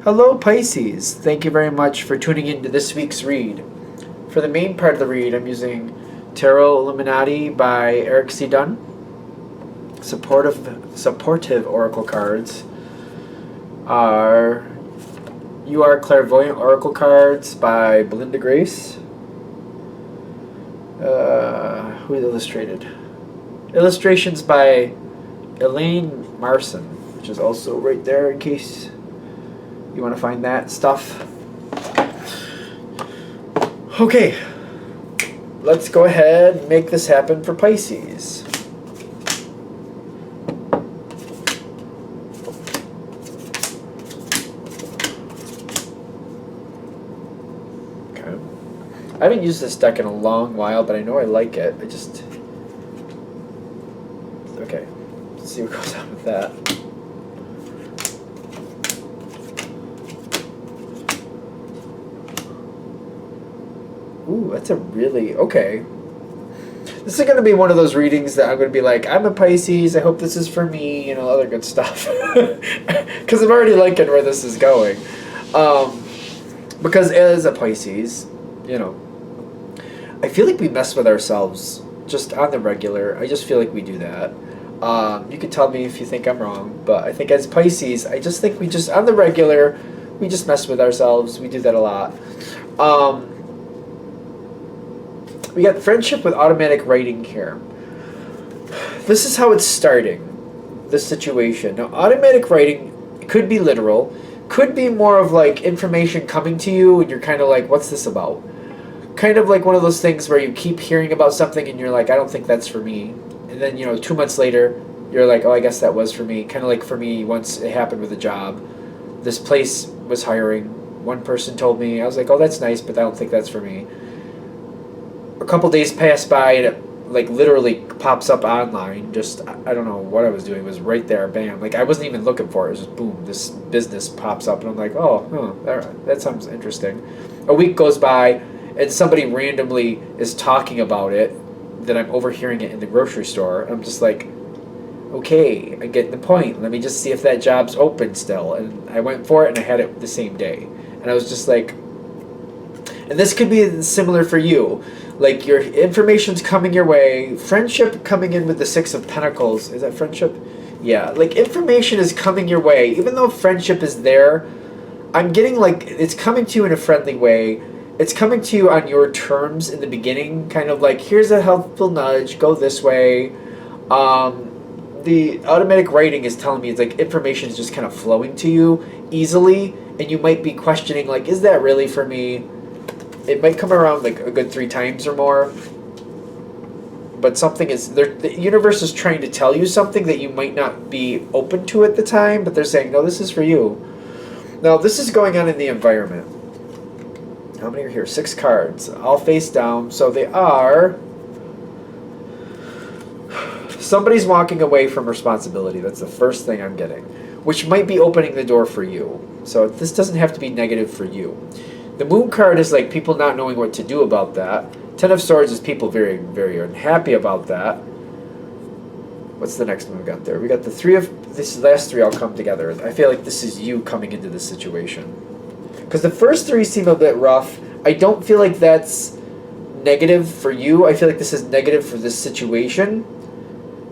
Hello Pisces, thank you very much for tuning in to this week's read. For the main part of the read, I'm using Tarot Illuminati by Eric C. Dunn, supportive oracle cards are You Are Clairvoyant Oracle cards by Belinda Grace. Who illustrated? Illustrations by Elaine Marson, which is also right there in case you want to find that stuff. Okay, let's go ahead and make this happen for Pisces. Okay. I haven't used this deck in a long while, but I know I like it. Okay, let's see what goes on with that. Ooh, that's a really... Okay. This is going to be one of those readings that I'm going to be like, I'm a Pisces, I hope this is for me, other good stuff. Because I'm already liking where this is going. Because as a Pisces, I feel like we mess with ourselves just on the regular. I just feel like we do that. You can tell me if you think I'm wrong, but I think as Pisces, I just think we just, on the regular, we just mess with ourselves. We do that a lot. We got friendship with automatic writing here. This is how it's starting, this situation. Now, automatic writing could be literal, could be more of like information coming to you and you're kind of like, what's this about? Kind of like one of those things where you keep hearing about something and you're like, I don't think that's for me. And then, 2 months later, you're like, oh, I guess that was for me. Kind of like for me, once it happened with a job. This place was hiring. One person told me, I was like, oh, that's nice, but I don't think that's for me. A couple days pass by and it like literally pops up online. Just, I don't know what I was doing. It was right there, bam. Like I wasn't even looking for it. It was just boom, this business pops up and I'm like, oh, that sounds interesting. A week goes by and somebody randomly is talking about it, that I'm overhearing it in the grocery store. I'm just like, okay, I get the point. Let me just see if that job's open still. And I went for it and I had it the same day. And I was just like, and this could be similar for you. Like your information's coming your way. Friendship coming in with the Six of Pentacles. Is that friendship? Yeah. Like information is coming your way. Even though friendship is there, I'm getting like it's coming to you in a friendly way. It's coming to you on your terms in the beginning. Kind of like, here's a helpful nudge. Go this way. The automatic writing is telling me it's like information is just kind of flowing to you easily. And you might be questioning like, is that really for me? It might come around like a good 3 times or more. But something is there. The universe is trying to tell you something that you might not be open to at the time, but they're saying, no, this is for you. Now, this is going on in the environment. How many are here? 6 cards, all face down. So they are... Somebody's walking away from responsibility. That's the first thing I'm getting. Which might be opening the door for you. So this doesn't have to be negative for you. The Moon card is like people not knowing what to do about that. 10 of Swords is people very, very unhappy about that. What's the next one we got there? We got the 3 of... This last 3 all come together. I feel like this is you coming into this situation. Because the first 3 seem a bit rough. I don't feel like that's negative for you. I feel like this is negative for this situation.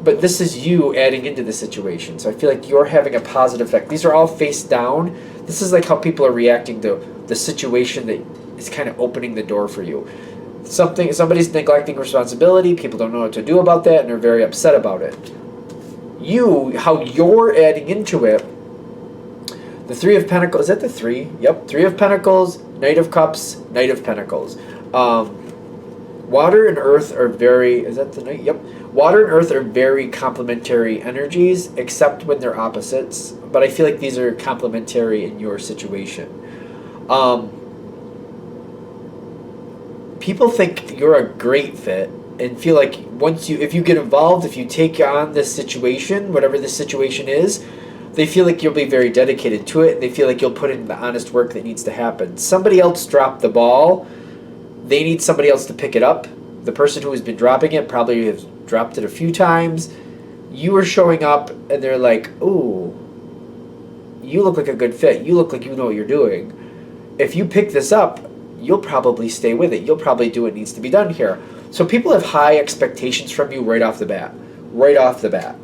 But this is you adding into the situation. So I feel like you're having a positive effect. These are all face down. This is like how people are reacting to the situation that is kind of opening the door for you. Somebody's neglecting responsibility. People don't know what to do about that, and they're very upset about it. How you're adding into it. The 3 of Pentacles. Is that the 3? Yep. 3 of Pentacles, Knight of Cups, Knight of Pentacles. Water and Earth are very... Is that the Knight? Yep. Water and Earth are very complementary energies, except when they're opposites. But I feel like these are complementary in your situation. People think you're a great fit and feel like if you get involved, if you take on this situation, whatever this situation is, they feel like you'll be very dedicated to it. They feel like you'll put in the honest work that needs to happen. Somebody else dropped the ball. They need somebody else to pick it up. The person who has been dropping it probably has dropped it a few times. You are showing up and they're like, ooh, you look like a good fit. You look like you know what you're doing. If you pick this up, you'll probably stay with it. You'll probably do what needs to be done here. So people have high expectations from you right off the bat. Right off the bat.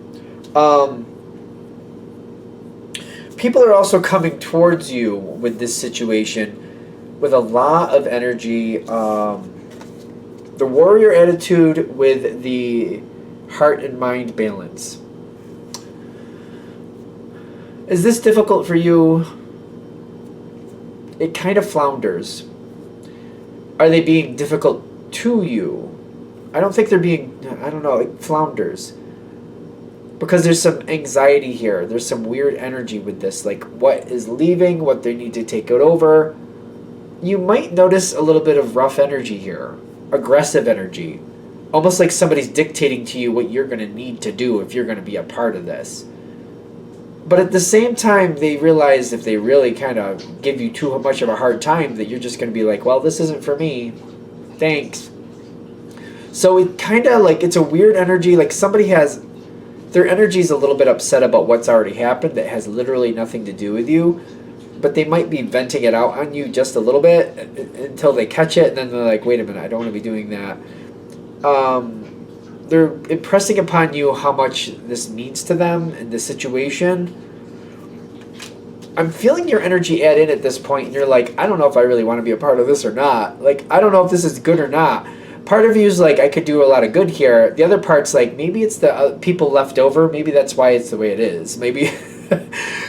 People are also coming towards you with this situation with a lot of energy. The warrior attitude with the heart and mind balance. Is this difficult for you? It kind of flounders. Are they being difficult to you? I don't think they're being, I don't know, it flounders. Because there's some anxiety here. There's some weird energy with this. Like what is leaving, what they need to take it over. You might notice a little bit of rough energy here. Aggressive energy. Almost like somebody's dictating to you what you're going to need to do if you're going to be a part of this. But at the same time, they realize if they really kind of give you too much of a hard time that you're just going to be like, well, this isn't for me. Thanks. So it kind of like, it's a weird energy. Like somebody has, their energy is a little bit upset about what's already happened that has literally nothing to do with you. But they might be venting it out on you just a little bit until they catch it. And then they're like, wait a minute, I don't want to be doing that. They're impressing upon you how much this means to them in this situation. I'm feeling your energy add in at this point, and you're like, I don't know if I really want to be a part of this or not. Like, I don't know if this is good or not. Part of you is like, I could do a lot of good here. The other part's like, maybe it's the people left over. Maybe that's why it's the way it is. Maybe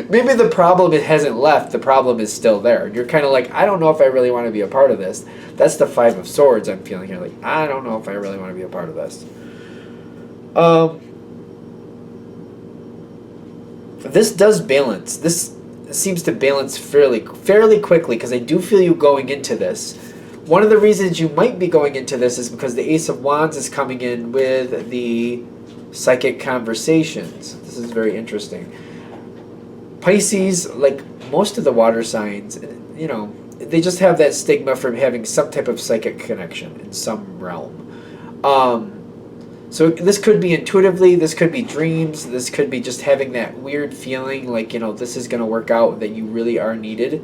maybe the problem, it hasn't left. The problem is still there. You're kind of like, I don't know if I really want to be a part of this. That's the Five of Swords I'm feeling here. Like, I don't know if I really want to be a part of this. This does balance. This seems to balance fairly quickly because I do feel you going into this. One of the reasons you might be going into this is because the Ace of Wands is coming in with the psychic conversations. This is very interesting. Pisces, like most of the water signs, you know, they just have that stigma from having some type of psychic connection in some realm. So this could be intuitively, this could be dreams, this could be just having that weird feeling like, you know, this is going to work out, that you really are needed.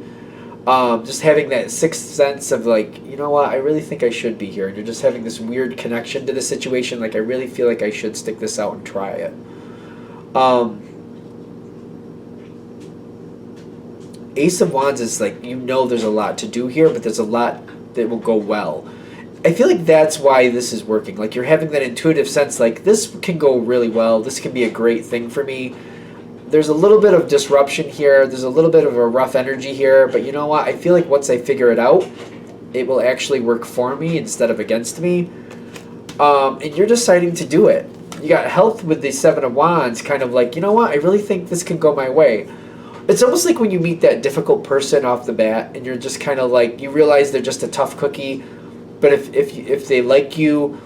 Just having that sixth sense of like, you know what, I really think I should be here. And you're just having this weird connection to the situation, like I really feel like I should stick this out and try it. Ace of Wands is like, you know there's a lot to do here, but there's a lot that will go well. I feel like that's why this is working. Like you're having that intuitive sense, like this can go really well. This can be a great thing for me. There's a little bit of disruption here. There's a little bit of a rough energy here. But you know what? I feel like once I figure it out, it will actually work for me instead of against me. And you're deciding to do it. You got health with the Seven of Wands, kind of like, you know what? I really think this can go my way. It's almost like when you meet that difficult person off the bat and you're just kind of like, you realize they're just a tough cookie. But if they like you,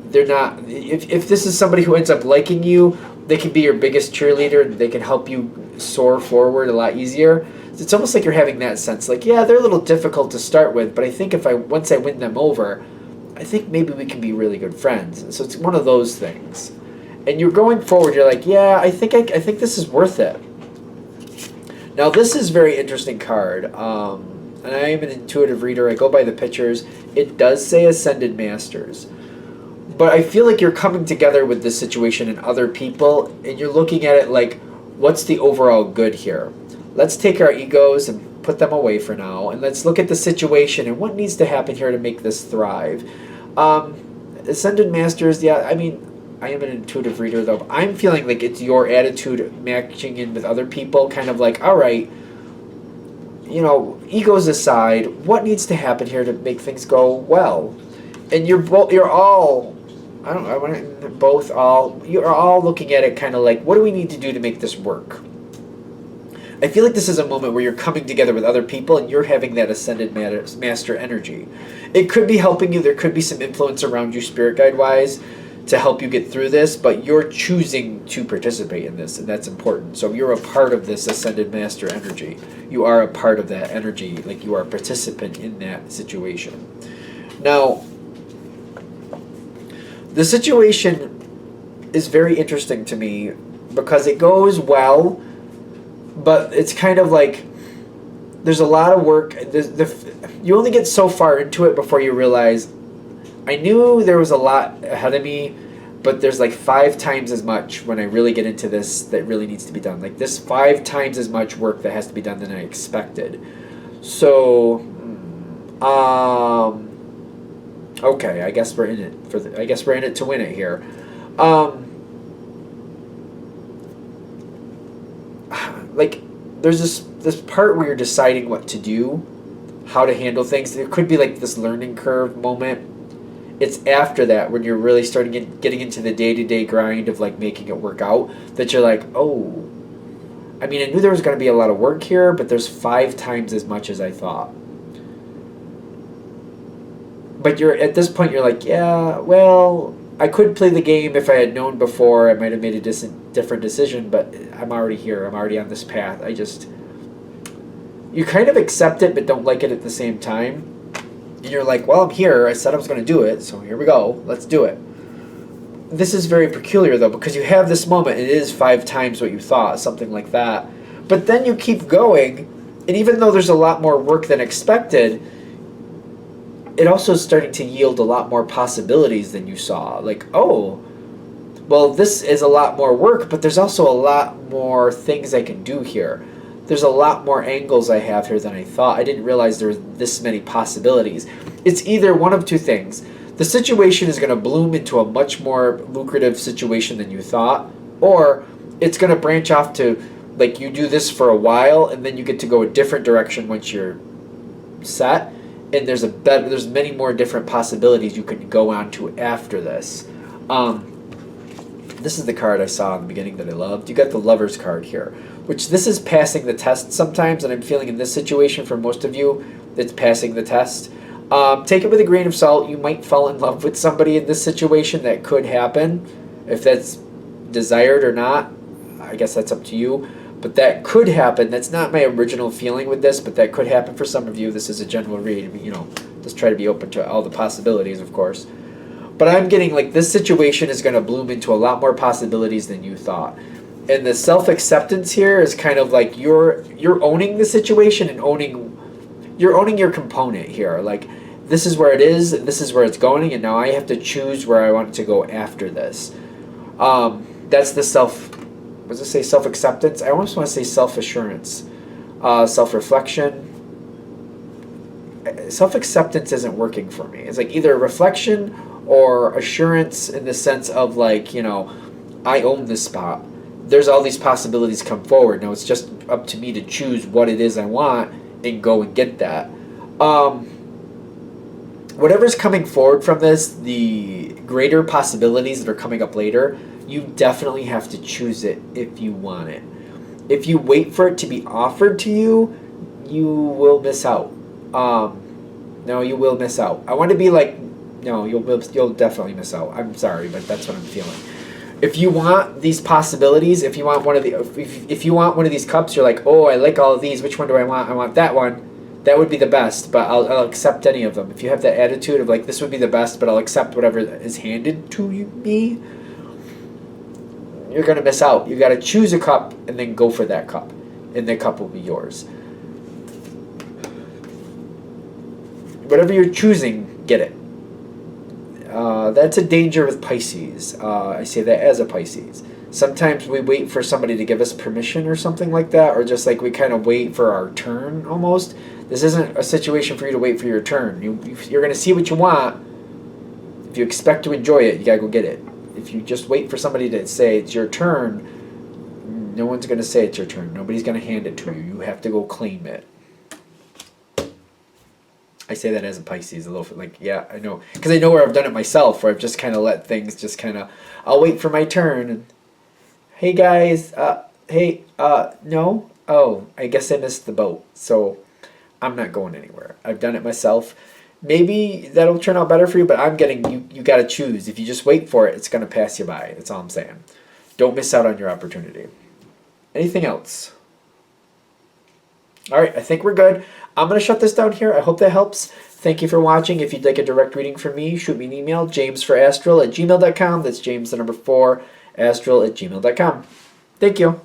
they're not. If this is somebody who ends up liking you, they can be your biggest cheerleader and they can help you soar forward a lot easier. It's almost like you're having that sense, like, yeah, they're a little difficult to start with, but I think once I win them over, I think maybe we can be really good friends. So it's one of those things. And you're going forward, you're like, yeah, I think this is worth it. Now this is a very interesting card. And I am an intuitive reader. I go by the pictures. It does say Ascended Masters. But I feel like you're coming together with this situation and other people, and you're looking at it like, what's the overall good here? Let's take our egos and put them away for now, and let's look at the situation and what needs to happen here to make this thrive. Ascended Masters, yeah, I mean, I am an intuitive reader, though. I'm feeling like it's your attitude matching in with other people, kind of like, all right, you know, egos aside, what needs to happen here to make things go well? And you're all looking at it kind of like, what do we need to do to make this work? I feel like this is a moment where you're coming together with other people and you're having that Ascended Master energy. It could be helping you. There could be some influence around you spirit guide-wise to help you get through this, but you're choosing to participate in this, and that's important. So you're a part of this Ascended Master energy. You are a part of that energy, like you are a participant in that situation. Now, the situation is very interesting to me because it goes well, but it's kind of like there's a lot of work. You only get so far into it before you realize, I knew there was a lot ahead of me, but there's like 5 times as much when I really get into this that really needs to be done. Like this 5 times as much work that has to be done than I expected. So, okay, I guess we're in it I guess we're in it to win it here. Like there's this part where you're deciding what to do, how to handle things. There could be like this learning curve moment. It's after that when you're really starting getting into the day-to-day grind of like making it work out that you're like, oh, I mean, I knew there was going to be a lot of work here, but there's 5 times as much as I thought. But you're at this point, you're like, yeah, well, I could play the game if I had known before. I might have made a different decision, but I'm already here. I'm already on this path. You kind of accept it, but don't like it at the same time. And you're like, well, I'm here. I said I was going to do it, so here we go. Let's do it. This is very peculiar, though, because you have this moment. It is 5 times what you thought, something like that. But then you keep going, and even though there's a lot more work than expected, it also is starting to yield a lot more possibilities than you saw. Like, oh, well, this is a lot more work, but there's also a lot more things I can do here. There's a lot more angles I have here than I thought. I didn't realize there were this many possibilities. It's either one of 2 things. The situation is going to bloom into a much more lucrative situation than you thought, or it's going to branch off to, like, you do this for a while, and then you get to go a different direction once you're set. And there's many more different possibilities you can go on to after this. This is the card I saw in the beginning that I loved. You got the Lover's card here, which this is passing the test sometimes, and I'm feeling in this situation for most of you, it's passing the test. Take it with a grain of salt. You might fall in love with somebody in this situation. That could happen. If that's desired or not, I guess that's up to you. But that could happen. That's not my original feeling with this, but that could happen for some of you. This is a general read. Just try to be open to all the possibilities, of course. But I'm getting like this situation is going to bloom into a lot more possibilities than you thought. And the self-acceptance here is kind of like you're owning the situation and you're owning your component here. Like, this is where it is, this is where it's going, and now I have to choose where I want to go after this. That's the self-acceptance? I almost want to say self-assurance. Self-reflection. Self-acceptance isn't working for me. It's like either reflection or assurance in the sense of like, I own this spot. There's all these possibilities come forward. Now it's just up to me to choose what it is I want and go and get that. Whatever's coming forward from this, the greater possibilities that are coming up later, you definitely have to choose it if you want it. If you wait for it to be offered to you, you will miss out. No, you will miss out. I want to be like, no, you'll definitely miss out. I'm sorry, but that's what I'm feeling. If you want these possibilities, if you want one of these cups, you're like, oh, I like all of these. Which one do I want? I want that one. That would be the best, but I'll accept any of them. If you have that attitude of like, this would be the best, but I'll accept whatever is handed to me, you're going to miss out. You got to choose a cup and then go for that cup, and the cup will be yours. Whatever you're choosing, get it. That's a danger with Pisces. I say that as a Pisces. Sometimes we wait for somebody to give us permission or something like that, or just like we kind of wait for our turn almost. This isn't a situation for you to wait for your turn. You're going to see what you want. If you expect to enjoy it, you got to go get it. If you just wait for somebody to say it's your turn, no one's going to say it's your turn. Nobody's going to hand it to you. You have to go claim it. I say that as a Pisces a little bit, like, yeah, I know. Because I know where I've done it myself, where I've just kind of let things just kind of, I'll wait for my turn. And, hey, guys, no? Oh, I guess I missed the boat. So I'm not going anywhere. I've done it myself. Maybe that'll turn out better for you, but I'm getting, you got to choose. If you just wait for it, it's going to pass you by. That's all I'm saying. Don't miss out on your opportunity. Anything else? All right, I think we're good. I'm going to shut this down here. I hope that helps. Thank you for watching. If you'd like a direct reading from me, shoot me an email, jamesforastral@gmail.com. That's James, the number 4, astral@gmail.com. Thank you.